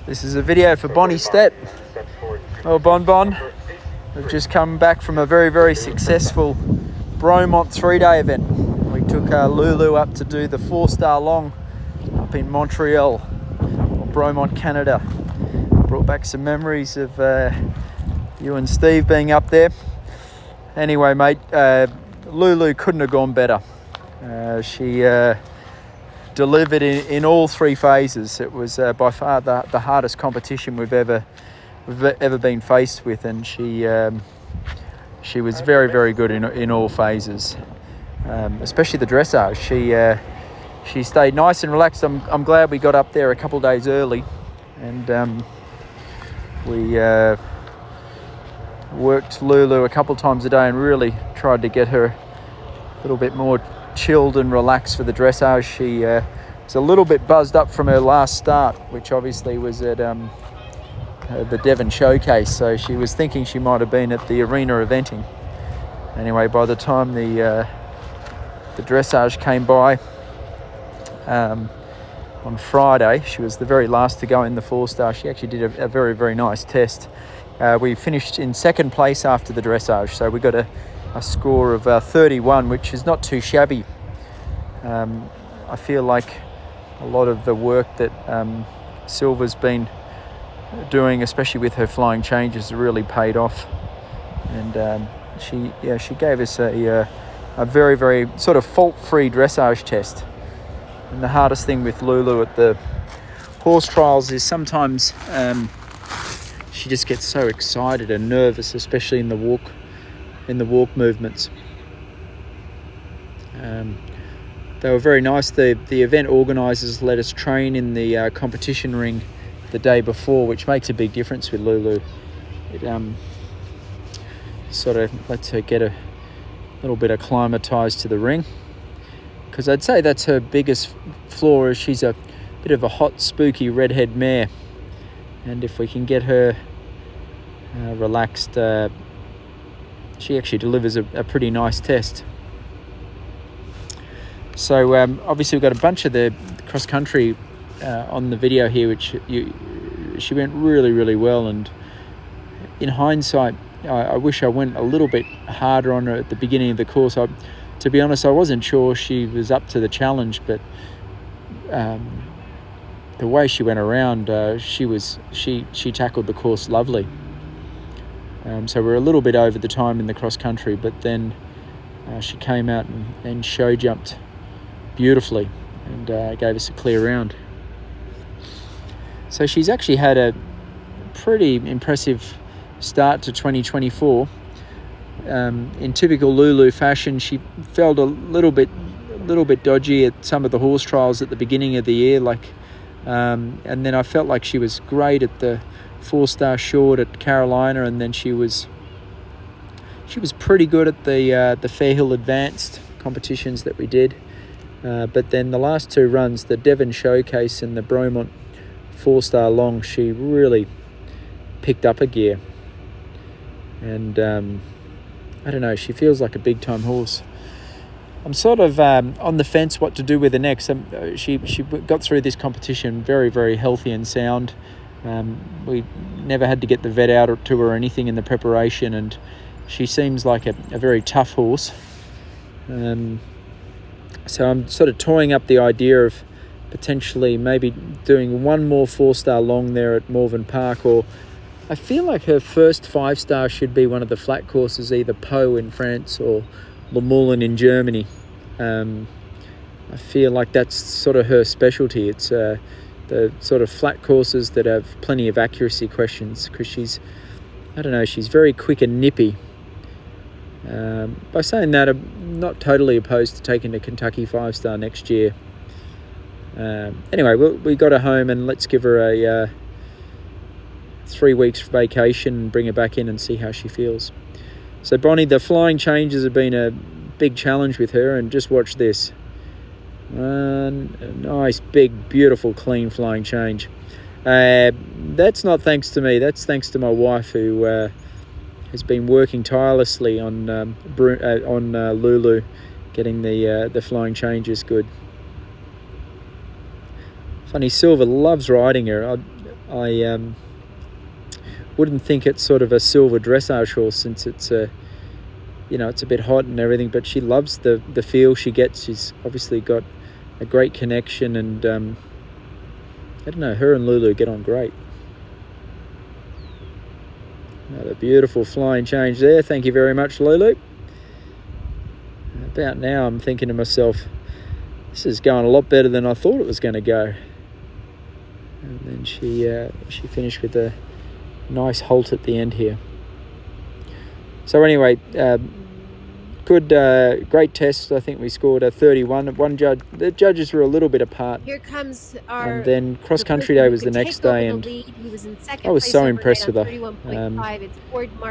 This is a video for Bonnie Step. Well, Bon, we've just come back from a very successful Bromont 3-day event. We took Lulu up to do the 4-star long up in Montreal, or Bromont, Canada. Brought back some memories of you and Steve being up there. Anyway, mate, Lulu couldn't have gone better. She delivered in all 3 phases. It was by far the hardest competition we've ever been faced with, and she was very good in all phases, especially the dressage. She stayed nice and relaxed. I'm glad we got up there a couple of days early, and we worked Lulu a couple of times a day and really tried to get her a little bit more chilled and relaxed for the dressage. She was a little bit buzzed up from her last start, which obviously was at the Devon Showcase, so she was thinking she might have been at the arena eventing. Anyway, by the time the dressage came by on Friday, she was the very last to go in the 4-star. She actually did a very nice test. We finished in 2nd place after the dressage, so we got a score of 31, which is not too shabby. I feel like a lot of the work that Silver's been doing, especially with her flying changes, has really paid off. And she gave us a very sort of fault-free dressage test. And the hardest thing with Lulu at the horse trials is sometimes she just gets so excited and nervous, especially in the walk movements. They were very nice. The event organisers let us train in the competition ring the day before, which makes a big difference with Lulu. It sort of lets her get a little bit acclimatised to the ring, because I'd say that's her biggest flaw, is she's a bit of a hot, spooky redhead mare, and if we can get her relaxed, she actually delivers a pretty nice test. So obviously we've got a bunch of the cross country on the video here, which she went really well, and in hindsight I wish I went a little bit harder on her at the beginning of the course. To be honest, I wasn't sure she was up to the challenge, but the way she went around, she tackled the course lovely. So we're a little bit over the time in the cross country, but then she came out and show jumped beautifully and gave us a clear round. So she's actually had a pretty impressive start to 2024. In typical Lulu fashion, she felt a little bit dodgy at some of the horse trials at the beginning of the year, and then I felt like she was great at the 4-star short at Carolina, and then she was pretty good at the Fairhill Advanced competitions that we did. But then the last 2 runs, the Devon Showcase and the Bromont 4-star long, she really picked up a gear. And I don't know, she feels like a big-time horse. I'm sort of on the fence what to do with her next. She got through this competition very healthy and sound. We never had to get the vet out to her or anything in the preparation, and she seems like a very tough horse. So I'm sort of toying up the idea of potentially maybe doing one more 4-star long there at Morven Park, or I feel like her first 5-star should be one of the flat courses, either Pau in France or Le Moulin in Germany. I feel like that's sort of her specialty. It's the sort of flat courses that have plenty of accuracy questions, because she's very quick and nippy. By saying that, I'm not totally opposed to taking the Kentucky 5-star next year. Anyway, we got her home, and let's give her a 3 weeks vacation and bring her back in and see how she feels. So Bonnie, the flying changes have been a big challenge with her, and just watch this. A nice, big, beautiful, clean flying change. That's not thanks to me, that's thanks to my wife, who has been working tirelessly on Lulu, getting the flying changes good. Funny, Silver loves riding her. I wouldn't think it's sort of a silver dressage horse, since it's it's a bit hot and everything, but she loves the feel she gets. She's obviously got a great connection, and I don't know, her and Lulu get on great. Another beautiful flying change there. Thank you very much, Lulu. About now, I'm thinking to myself, this is going a lot better than I thought it was going to go. And then she finished with a nice halt at the end here. So anyway, great test. I think we scored a 31. The judges were a little bit apart. Here comes our. And then cross country day was the next day, and I was so impressed with her.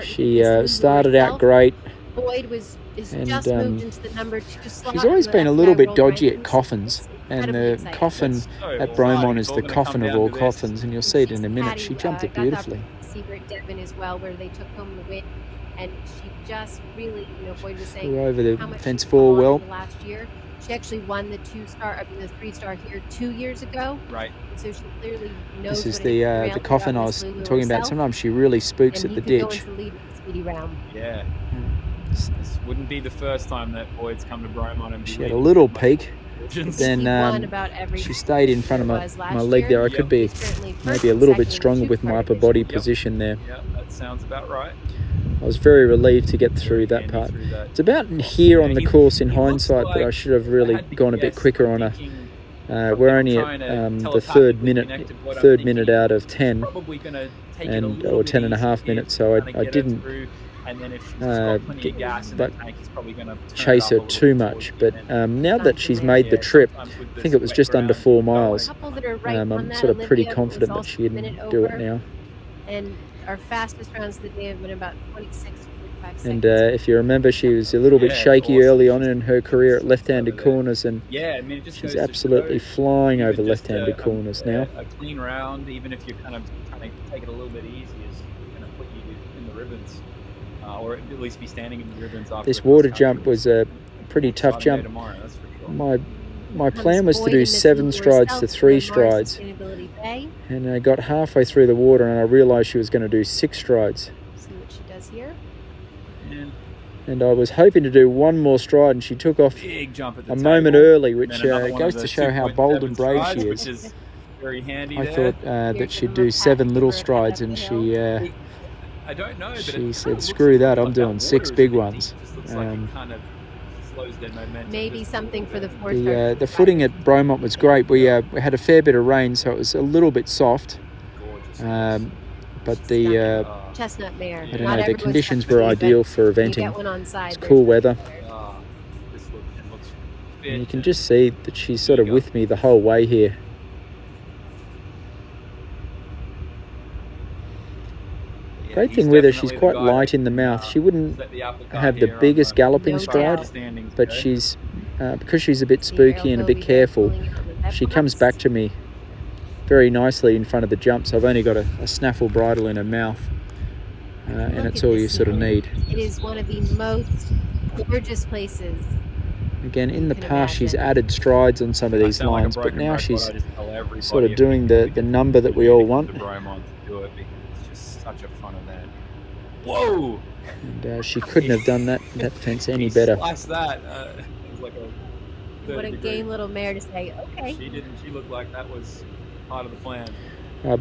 She started out great. Boyd is just moved into the number 2 slot. She's always been a little bit dodgy at coffins, and the coffin at Bromont is the coffin of all coffins, and you'll see it in a minute. She jumped it beautifully. Secret Devon as well, where they took home the win, and she just really, Boyd was saying, over the fence 4 well. Last year, she actually won the 3-star here 2 years ago. Right. So she clearly knows. This is the coffin I was talking about. Sometimes she really spooks at the ditch. Yeah. This wouldn't be the first time that Boyd's come to Bromont and she had a little peak. Then she stayed in front of my leg there. I could be maybe a little bit stronger with my upper body position there. Yeah, that sounds about right. I was very relieved to get through that part. It's about here on the course in hindsight, but I should have really gone a bit quicker on her. We're only at the third minute out of 10, or 10 and a half minutes, so I didn't chase her too much. But now that she's made the trip, I think it was just under 4 miles, I'm sort of pretty confident that she can do it now. And our fastest rounds of the day have been about 26 to 45 seconds. And if you remember, she was a little bit shaky early on in her career at left-handed corners, and she's absolutely flying over left-handed corners now. A clean round, even if you're kind of trying to take it a little bit easy, is going to put you in the ribbons, or at least be standing in the ribbons. This water jump was a pretty tough jump. My plan was to do 7 strides to 3 strides, and I got halfway through the water and I realised she was going to do 6 strides. See what she does here. And I was hoping to do 1 more stride, and she took off a moment early, which goes to show how bold and brave she is. I thought that she'd do 7 little strides, and she said, "Screw that! I'm doing 6 big ones." Maybe something for the 4-star. The footing at Bromont was great. We had a fair bit of rain, so it was a little bit soft. But the chestnut mare. I don't know, the conditions were ideal for eventing. It's cool weather. And you can just see that she's sort of with me the whole way here. Great thing with her, she's quite light in the mouth. She wouldn't have the biggest galloping stride, but she's because she's a bit spooky and a bit careful, she comes back to me very nicely in front of the jumps. I've only got a snaffle bridle in her mouth, and it's all you sort of need. It is one of the most gorgeous places. Again, in the past she's added strides on some of these lines, but now she's sort of doing the number that we all want. Such a fun event. Whoa! And she couldn't have done that fence any better. Sliced that. It was like a what a game little mare to say, okay. She didn't. She looked like that was part of the plan.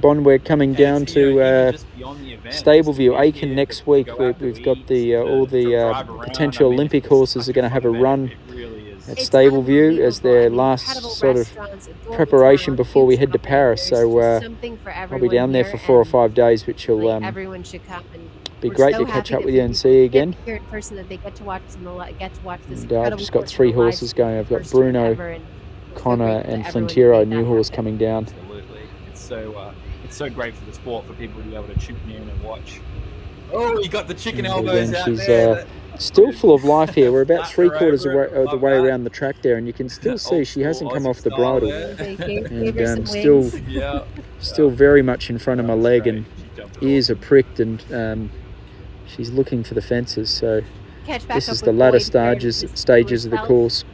Bond, we're coming down to Stable View, Aiken next week. We've got all the potential Olympic horses are going to have a run at Stable View as their last sort of preparation before we head to Paris. So I'll be down there for 4 or 5 days, which will everyone should come. Be great to catch up with you and see you again. Here in person, that they get to watch this. And I've just got 3 horses going. I've got Bruno, Connor, and Flintero, new horse coming down. Absolutely, it's so great for the sport for people to be able to tune in and watch. Oh, you got the chicken elbows out there. Still full of life here. We're about 3/4 of the way around the track there, and you can still see she hasn't come off the bridle, and still very much in front of my leg, and ears are pricked, and she's looking for the fences. So this is the latter stages of the course.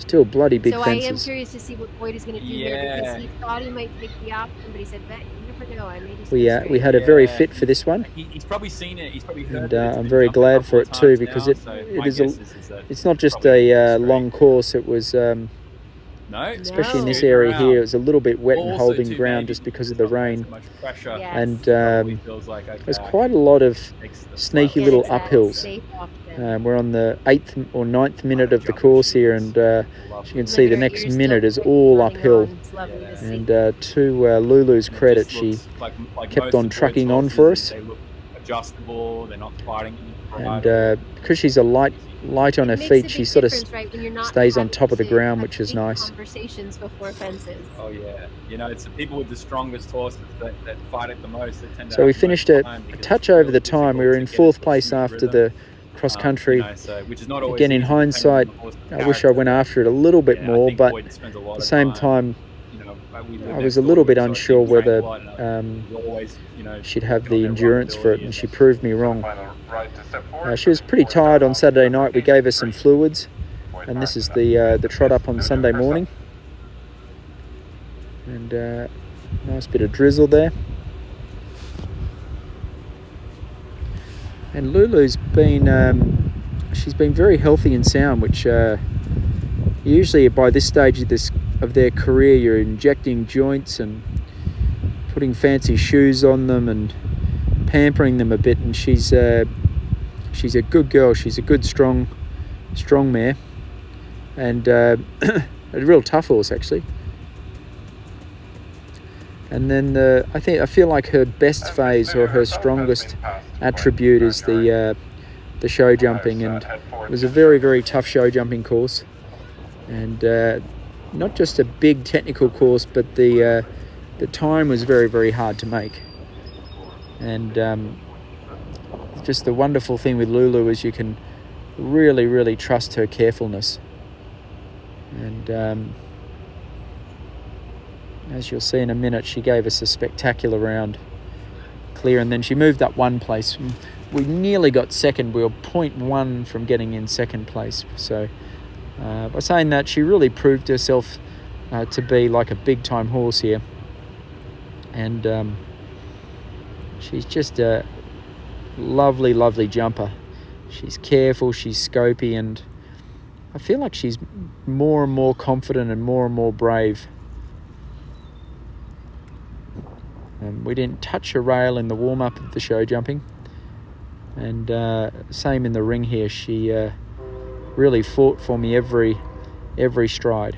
Still bloody big So I am fences. curious to see what Boyd is going to do here, because Yeah. he thought he might take the option, but he said, "Bet you never know. I may just We go straight." had a very Yeah. fit for this one, He's probably seen it. He's probably heard and that it's I'm been very jumped a glad couple for of it too, times because now, it so it my is guess is that it's not just probably gonna a go long straight. course. It was No, especially in this scooting area around. here, it was a little bit wet and Also, holding too, ground maybe just because of because the not quite rain, so much pressure. Yes. and Probably feels like, there's okay, quite a lot of takes the sneaky slow little Getting that uphills. safe option. We're on the 8th or 9th minute of the jumping course here, shoes. and as you Lovely. can Look see, at the her, next you're minute is still all running uphill. on. It's lovely to see. And to Lulu's And it credit, just she looks like kept most on of Boyd's trucking on horses for is us. they look adjustable. They're not fighting any And bridle. because she's a light on her It makes a feet, big she sort of difference, right, when you're not stays on having top of the to ground, have which is big nice. conversations before fences. Oh yeah, it's the people with the strongest horses that fight it the most that tend to So have we the most finished a time, because touch it's over really the time. We were in difficult to get 4th place smooth after rhythm. the cross country. So which is not always Again, in easy, depending on hindsight, the horse's I wish I character, went but, after it a little bit I more, think but Boyd spends a lot at the of same time, we live I next was a door little to him, bit so I unsure see him train whether a lot, and he's always, she'd have working on the their endurance for it, rideability and she proved me wrong. Final right to step forward. She was pretty tired on Saturday night. We gave her some fluids, and this is the trot up on Sunday morning. And nice bit of drizzle there. And Lulu's been she's been very healthy and sound, which usually by this stage of their career, you're injecting joints and putting fancy shoes on them and pampering them a bit. And she's a good girl. She's a good strong mare, and a real tough horse actually. And then I feel like her best phase, or her strongest attribute, is the show jumping, and it was a very, very tough show jumping course, and not just a big technical course, but the time was very, very hard to make. And just the wonderful thing with Lulu is you can really, really trust her carefulness. And as you'll see in a minute, she gave us a spectacular round clear, and then she moved up one place. We nearly got second. We were 0.1 from getting in second place. So by saying that, she really proved herself to be like a big time horse here. And she's just a lovely, lovely jumper. She's careful, she's scopy, and I feel like she's more and more confident and more brave. We didn't touch a rail in the warm-up of the show jumping, and same in the ring here. She really fought for me every stride.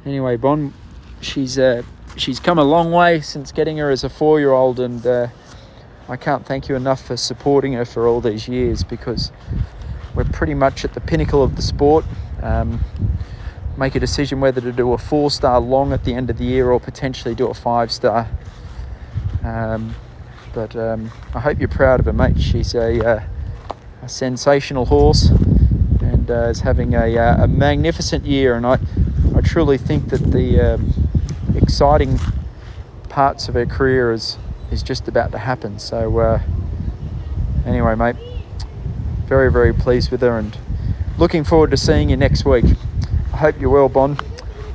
Anyway, Bon, she's come a long way since getting her as a 4-year-old, and I can't thank you enough for supporting her for all these years, because we're pretty much at the pinnacle of the sport. Make a decision whether to do a 4-star long at the end of the year or potentially do a 5-star. But I hope you're proud of her, mate. She's a sensational horse, and is having a magnificent year. And I truly think that the exciting parts of her career is just about to happen. So anyway, mate, very, very pleased with her, and looking forward to seeing you next week. I hope you're well, Bon,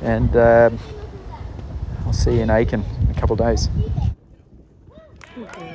and I'll see you in Aiken in a couple of days. Mhm.